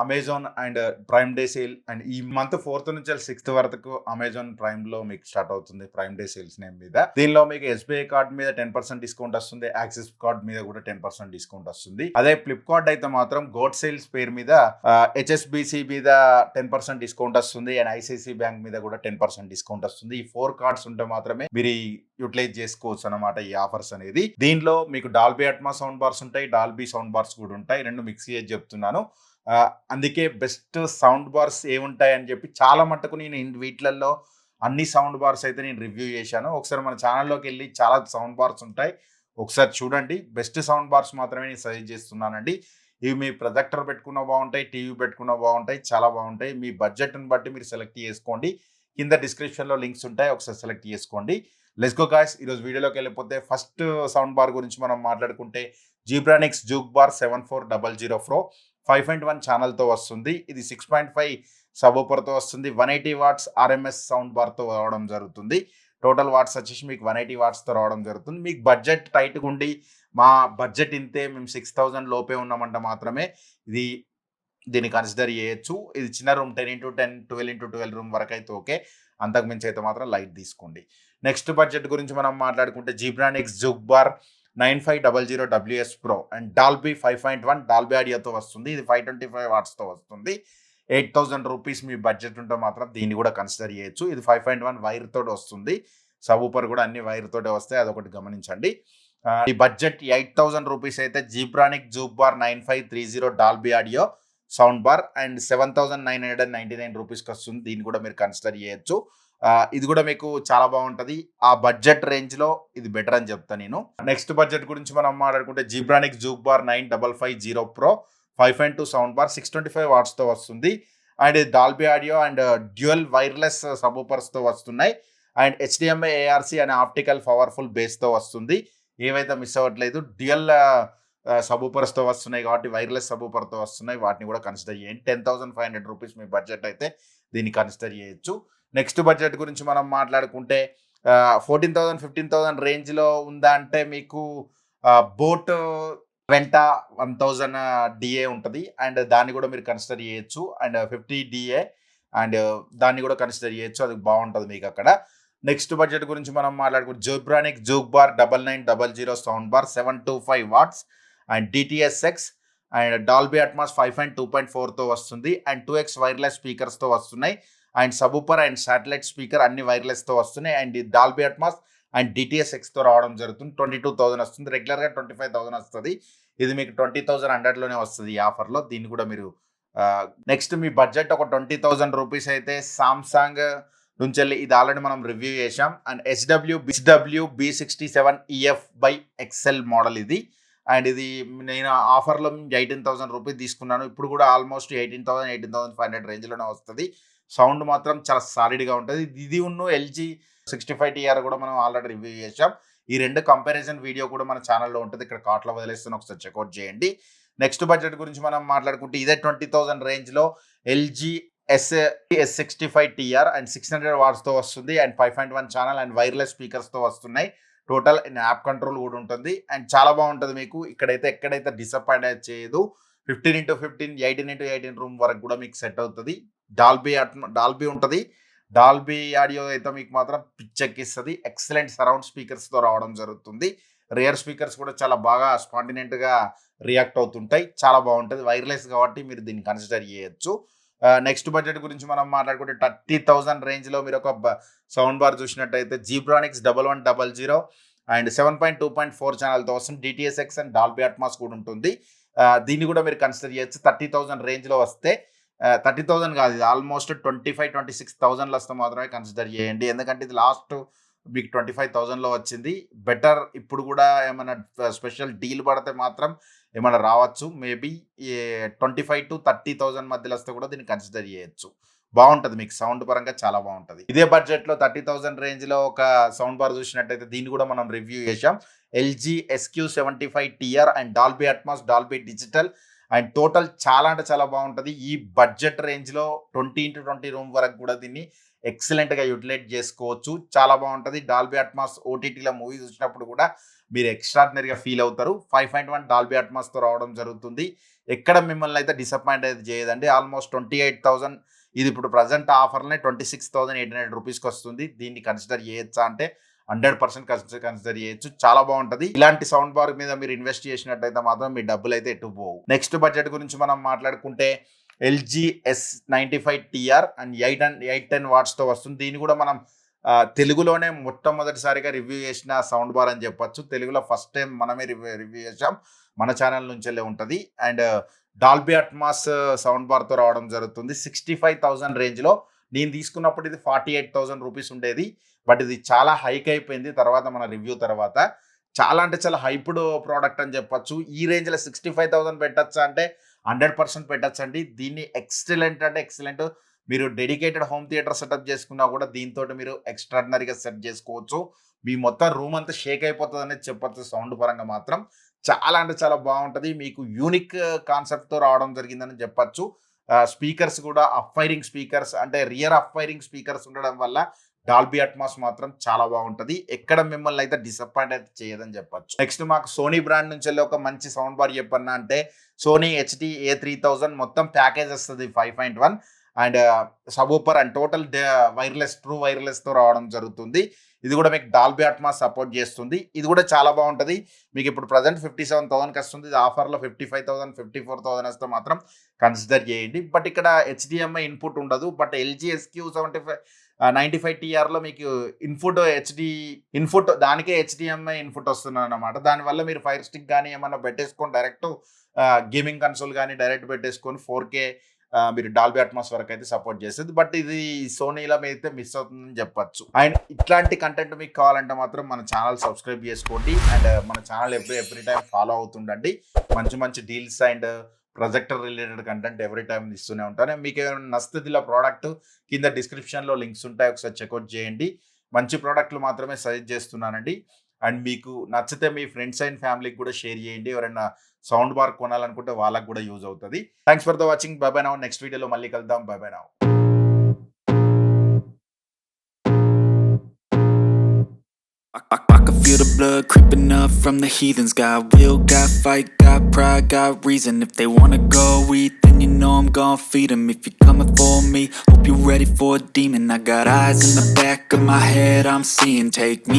Amazon and prime day sale and ఈ month 4th నుంచి 6th వరకు అమెజాన్ ప్రైమ్ లో మీకు స్టార్ట్ అవుతుంది ప్రైమ్ డే సేల్స్ నేమ్ మీద. దీనిలో మీకు ఎస్బీఐ కార్డ్ మీద 10% డిస్కౌంట్ వస్తుంది, యాక్సిస్ కార్డ్ మీద కూడా 10% డిస్కౌంట్ వస్తుంది. అదే ఫ్లిప్కార్ట్ అయితే మాత్రం గోడ్ సేల్స్ పేరు మీద హెచ్ఎస్బిసి మీద 10% డిస్కౌంట్ వస్తుంది అండ్ ఐసిఐసి బ్యాంక్ మీద కూడా 10% డిస్కౌంట్ వస్తుంది. ఈ 4 కార్డ్స్ ఉంటే మాత్రమే మీరు యూటిలైజ్ చేసుకోవచ్చు అనమాట ఈ ఆఫర్స్ అనేది. దీనిలో మీకు డాల్బీ అట్మాస్ సౌండ్ బార్స్ ఉంటాయి, డాల్బీ సౌండ్ బార్స్ కూడా ఉంటాయి. రెండు మిక్స్ చేసి చెప్తున్నాను. అందుకే బెస్ట్ సౌండ్ బార్స్ ఏముంటాయి అని చెప్పి చాలా మట్టుకు నేను వీటిలలో అన్ని సౌండ్ బార్స్ అయితే నేను రివ్యూ చేశాను. ఒకసారి మన ఛానల్లోకి వెళ్ళి చాలా సౌండ్ బార్స్ ఉంటాయి, ఒకసారి చూడండి. బెస్ట్ సౌండ్ బార్స్ మాత్రమే నేను సజెస్ట్ చేస్తున్నానండి. ఇవి మీ ప్రొజెక్టర్ పెట్టుకున్న బాగుంటాయి, టీవీ పెట్టుకున్న బాగుంటాయి, చాలా బాగుంటాయి. మీ బడ్జెట్ని బట్టి మీరు సెలెక్ట్ చేసుకోండి. కింద డిస్క్రిప్షన్లో లింక్స్ ఉంటాయి, ఒకసారి సెలెక్ట్ చేసుకోండి. Let's go guys. ఈరోజు వీడియోలోకి వెళ్ళిపోతే ఫస్ట్ సౌండ్ బార్ గురించి మనం మాట్లాడుకుంటే జీబ్రానిక్స్ జూక్ బార్ 7400 Pro 5.1 ఛానల్తో వస్తుంది. ఇది 6.5 సబూపర్తో వస్తుంది. 180 వాట్స్ ఆర్ఎంఎస్ సౌండ్ బార్తో రావడం జరుగుతుంది. టోటల్ వాట్స్ వచ్చేసి మీకు 180 వాట్స్తో రావడం జరుగుతుంది. మీకు బడ్జెట్ టైట్గా ఉండి మా బడ్జెట్ ఇంతే, మేము 6000 లోపే ఉన్నామంటే మాత్రమే దీన్ని కన్సిడర్ చేయొచ్చు. ఇది చిన్న రూమ్ 10x10 12x12 రూమ్ వరకు అయితే ఓకే, అంతకు మించి అయితే మాత్రం లైట్ తీసుకోండి. నెక్స్ట్ బడ్జెట్ గురించి మనం మాట్లాడుకుంటే Zebronics juke bar 9500 WS Pro and Dolby 5.1 Dolby ఆడియోతో వస్తుంది. ఇది 525 వాట్స్తో వస్తుంది. 8000 రూపీస్ మీ బడ్జెట్ ఉంటే మాత్రం దీన్ని కూడా కన్సిడర్ చేయొచ్చు. ఇది 5.1 వైర్ తోటి వస్తుంది. సబూపర్ కూడా అన్ని వైర్ తోటే వస్తాయి, అదొకటి గమనించండి. ఈ బడ్జెట్ 8000 రూపీస్ అయితే Zebronic juke bar 9530 Dolby audio sound bar and 7999 రూపీస్కి వస్తుంది. దీన్ని కూడా మీరు కన్సిడర్ చేయొచ్చు. ఇది కూడా మీకు చాలా బాగుంటుంది. ఆ బడ్జెట్ రేంజ్లో ఇది బెటర్ అని చెప్తాను నేను. నెక్స్ట్ బడ్జెట్ గురించి మనం మాట్లాడుకుంటే Zebronic juke bar 9550 Pro 5.2 sound bar 625 వాట్స్తో వస్తుంది. అండ్ ఇది Dolby audio and dual wireless సబూపర్స్తో వస్తున్నాయి. అండ్ హెచ్డిఎంఐ ఏఆర్సి అనే ఆప్టికల్ పవర్ఫుల్ బేస్తో వస్తుంది. ఏవైతే మిస్ అవ్వట్లేదు, డ్యూయల్ సబూపర్స్తో వస్తున్నాయి కాబట్టి వైర్లెస్ సబూపర్తో వస్తున్నాయి, వాటిని కూడా కన్సిడర్ చేయండి. 10,500 రూపీస్ మీ బడ్జెట్ అయితే దీన్ని కన్సిడర్ చేయొచ్చు. నెక్స్ట్ బడ్జెట్ గురించి మనం మాట్లాడుకుంటే 14,000 15,000 రేంజ్లో ఉందా అంటే మీకు బోట్ వెంట 1000 డిఏ ఉంటుంది అండ్ దాన్ని కూడా మీరు కన్సిడర్ చేయొచ్చు. అండ్ 50 డిఏ అండ్ దాన్ని కూడా కన్సిడర్ చేయొచ్చు, అది బాగుంటుంది మీకు అక్కడ. నెక్స్ట్ బడ్జెట్ గురించి మనం మాట్లాడుకుంటే Zebronic juke bar 9900 sound bar 725 watts and DTSX and Dolby Atmos 5.2.4తో వస్తుంది. అండ్ 2x వైర్లెస్ స్పీకర్స్తో వస్తున్నాయి. And subwoofer and satellite speaker అన్ని వైర్లెస్తో వస్తున్నాయి. అండ్ డాల్బీ అట్మాస్ అండ్ డిటిఎస్ఎక్స్తో రావడం జరుగుతుంది. 22,000 వస్తుంది. రెగ్యులర్గా 25,000 వస్తుంది. ఇది మీకు 20,100లోనే వస్తుంది ఈ ఆఫర్లో. దీన్ని కూడా మీరు నెక్స్ట్ మీ బడ్జెట్ ఒక 20,000 రూపీస్ అయితే సామ్సంగ్ నుంచి వెళ్ళి ఇది ఆల్రెడీ మనం రివ్యూ చేసాం. అండ్ హెచ్డబ్ల్యూ B67EF/XL మోడల్ ఇది. అండ్ ఇది నేను ఆఫర్లో 18,000 రూపీస్ తీసుకున్నాను. ఇప్పుడు కూడా ఆల్మోస్ట్ 18,500 రేంజ్లోనే వస్తుంది. సౌండ్ మాత్రం చాలా సాలిడ్గా ఉంటుంది. ఇది ఉన్న LG 65TR కూడా మనం ఆల్రెడీ రివ్యూ చేసాం. ఈ రెండు కంపారిజన్ వీడియో కూడా మన ఛానల్లో ఉంటుంది, ఇక్కడ కార్ట్లో వదిలేస్తాను, ఒకసారి చెక్అవుట్ చేయండి. నెక్స్ట్ బడ్జెట్ గురించి మనం మాట్లాడుకుంటే ఇదే 20,000 రేంజ్లో LG S65TR అండ్ 600 వాట్స్తో వస్తుంది. అండ్ 5.1 ఛానల్ అండ్ వైర్లెస్ స్పీకర్స్తో వస్తున్నాయి. టోటల్ యాప్ కంట్రోల్ కూడా ఉంటుంది అండ్ చాలా బాగుంటుంది మీకు. ఇక్కడైతే ఎక్కడైతే డిసప్పాయింట్ చేయదు. 15x15 18x18 రూమ్ వరకు కూడా మీకు సెట్ అవుతుంది. డాల్బీ ఉంటుంది. డాల్బీ ఆడియో అయితే మీకు మాత్రం పిచ్చెక్కిస్తుంది. ఎక్సలెంట్ సరౌండ్ స్పీకర్స్తో రావడం జరుగుతుంది. రియర్ స్పీకర్స్ కూడా చాలా బాగా స్పాంటినెంట్గా రియాక్ట్ అవుతుంటాయి, చాలా బాగుంటుంది. వైర్లెస్ కాబట్టి మీరు దీన్ని కన్సిడర్ చేయొచ్చు. నెక్స్ట్ బడ్జెట్ గురించి మనం మాట్లాడుకుంటే 30,000 రేంజ్లో మీరు ఒక సౌండ్ బార్ చూసినట్టయితే జీబ్రానిక్స్ 1100 అండ్ 7.2.4 ఛానల్తో వస్తుంది. డిటిఎస్ఎక్స్ అండ్ డాల్బీ అట్మాస్ కూడా ఉంటుంది. దీన్ని కూడా మీరు కన్సిడర్ చేయొచ్చు. 30,000 రేంజ్లో వస్తే 30,000 కాదు, ఇది ఆల్మోస్ట్ 25,000-26,000 వస్తే మాత్రమే కన్సిడర్ చేయండి. ఎందుకంటే ఇది లాస్ట్ మీకు 25,000లో వచ్చింది. బెటర్ ఇప్పుడు కూడా ఏమైనా స్పెషల్ డీల్ పడితే మాత్రం ఏమైనా రావచ్చు. మేబీ 25,000-30,000 మధ్యలో వస్తే కూడా దీన్ని కన్సిడర్ చేయొచ్చు. బాగుంటుంది మీకు సౌండ్ పరంగా, చాలా బాగుంటుంది. ఇదే బడ్జెట్లో 30,000 రేంజ్లో ఒక సౌండ్ బార్ చూసినట్టయితే దీన్ని కూడా మనం రివ్యూ చేసాం. LG SQ75TR and Dolby Atmos, Dolby digital and total చాలా అంటే చాలా బాగుంటుంది. ఈ బడ్జెట్ రేంజ్లో 20x20 రూమ్ వరకు కూడా దీన్ని ఎక్సలెంట్గా యూటిలైజ్ చేసుకోవచ్చు, చాలా బాగుంటుంది. డాల్బీ అట్మాస్ ఓటీటీలో మూవీ చూసినప్పుడు కూడా మీరు ఎక్స్ట్రాడినరీగా ఫీల్ అవుతారు. 5.1 డాల్బీ అట్మాస్తో రావడం జరుగుతుంది. ఎక్కడ మిమ్మల్ని అయితే డిసప్పాయింట్ అయితే చేయదండి. ఆల్మోస్ట్ 28,000 ఇది ఇప్పుడు ప్రజెంట్ ఆఫర్‌లోనే 26,800 రూపీస్‌కి వస్తుంది. దీన్ని కన్సిడర్ చేయొచ్చా అంటే 100% కన్సిడర్ చేయొచ్చు. చాలా బాగుంటది. ఇలాంటి సౌండ్ బార్ మీద మీరు ఇన్వెస్ట్ చేసినట్టయితే మాత్రం మీ డబ్బులు అయితే ఎటు పోవు. నెక్స్ట్ బడ్జెట్ గురించి మనం మాట్లాడుకుంటే ఎల్జీ S95TR అండ్ 810 వాట్స్తో వస్తుంది. దీన్ని కూడా మనం తెలుగులోనే మొట్టమొదటిసారిగా రివ్యూ చేసిన సౌండ్ బార్ అని చెప్పొచ్చు. తెలుగులో ఫస్ట్ టైం మనమే రివ్యూ చేసాం. మన ఛానల్ నుంచెల్లే ఉంటుంది. అండ్ డాల్బీ అట్మాస్ సౌండ్ బార్తో రావడం జరుగుతుంది. 65,000 రేంజ్లో. నేను తీసుకున్నప్పుడు ఇది 48,000 రూపీస్ ఉండేది. బట్ ఇది చాలా హైక్ అయిపోయింది తర్వాత మన రివ్యూ తర్వాత. చాలా అంటే చాలా హైప్డ్ ప్రోడక్ట్ అని చెప్పొచ్చు. ఈ రేంజ్లో 65,000 పెట్టచ్చా అంటే 100% పెట్టచ్చండి. దీన్ని ఎక్సలెంట్ అంటే ఎక్సలెంట్. మీరు డెడికేటెడ్ హోమ్ థియేటర్ సెటప్ చేసుకున్నా కూడా దీంతో మీరు ఎక్స్ట్రాడినరీగా సెట్ చేసుకోవచ్చు. మీ మొత్తం రూమ్ అంతా షేక్ అయిపోతుంది అనేది చెప్పొచ్చు. సౌండ్ పరంగా మాత్రం చాలా అంటే చాలా బాగుంటుంది. మీకు యూనిక్ కాన్సెప్ట్తో రావడం జరిగిందని చెప్పొచ్చు. స్పీకర్స్ కూడా అఫైరింగ్ స్పీకర్స్ అంటే రియర్ అఫైరింగ్ స్పీకర్స్ ఉండడం వల్ల డాల్బీ అట్మాస్ మాత్రం చాలా బాగుంటుంది. ఎక్కడ మిమ్మల్ని అయితే డిసప్పాయింట్ అయితే చేయదని చెప్పొచ్చు. నెక్స్ట్ మాకు సోనీ బ్రాండ్ నుంచి వెళ్ళి ఒక మంచి సౌండ్ బార్ చెప్పన్నా అంటే సోనీ HD-A3000 మొత్తం ప్యాకేజ్ వస్తుంది 5.1 and subwoofer and total true వైర్లెస్తో రావడం జరుగుతుంది. ఇది కూడా మీకు డాల్బీ అట్మాస్ సపోర్ట్ చేస్తుంది. ఇది కూడా చాలా బాగుంటుంది. మీకు ఇప్పుడు ప్రజెంట్ 57,000కి వస్తుంది. ఇది ఆఫర్లో 55,000 54,000 వస్తే మాత్రం కన్సిడర్ చేయండి. బట్ ఇక్కడ HDMI ఇన్పుట్ ఉండదు. బట్ LG SQ95TRలో మీకు ఇన్పుట్ దానికే HDMI ఇన్పుట్ వస్తుంది అన్నమాట. దానివల్ల మీరు ఫైర్ స్టిక్ కానీ ఏమన్నా పెట్టేసుకొని డైరెక్ట్ గేమింగ్ కన్సోల్ కానీ డైరెక్ట్ పెట్టేసుకొని 4K మీరు డాల్బీ అట్మాస్ వరకు అయితే సపోర్ట్ చేస్తుంది. బట్ ఇది సోనీలో అయితే మిస్ అవుతుందని చెప్పొచ్చు. అండ్ ఇట్లాంటి కంటెంట్ మీకు కావాలంటే మాత్రం మన ఛానల్ సబ్స్క్రైబ్ చేసుకోండి. అండ్ మన ఛానల్ ఎవ్రీ టైం ఫాలో అవుతుండండి. మంచి మంచి deals and projector related content every time ఇస్తూనే ఉంటాను. మీకు ఏమైనా నచ్చితే ఇలా ప్రోడక్ట్ కింద డిస్క్రిప్షన్లో లింక్స్ ఉంటాయి, ఒకసారి చెక్అవుట్ చేయండి. మంచి ప్రోడక్ట్లు మాత్రమే సజెస్ట్ చేస్తున్నానండి. అండ్ మీకు నచ్చితే మీ ఫ్రెండ్స్ అండ్ ఫ్యామిలీకి కూడా షేర్ చేయండి. ఎవరైనా సౌండ్ బార్ కొనాలనుకుంటే వాళ్ళకి కూడా యూజ్ అవుతుంది. Thanks for the watching. By by now. Next వీడియోలో మళ్ళీ కలుద్దాం. By by now. I can feel the blood creeping up from the heathens. Got will, got fight, got pride, got reason. If they wanna go eat, then you know I'm gon' feed them. If you're coming for me, hope you're ready for a demon. I got eyes in the back of my head, I'm seeing. Take me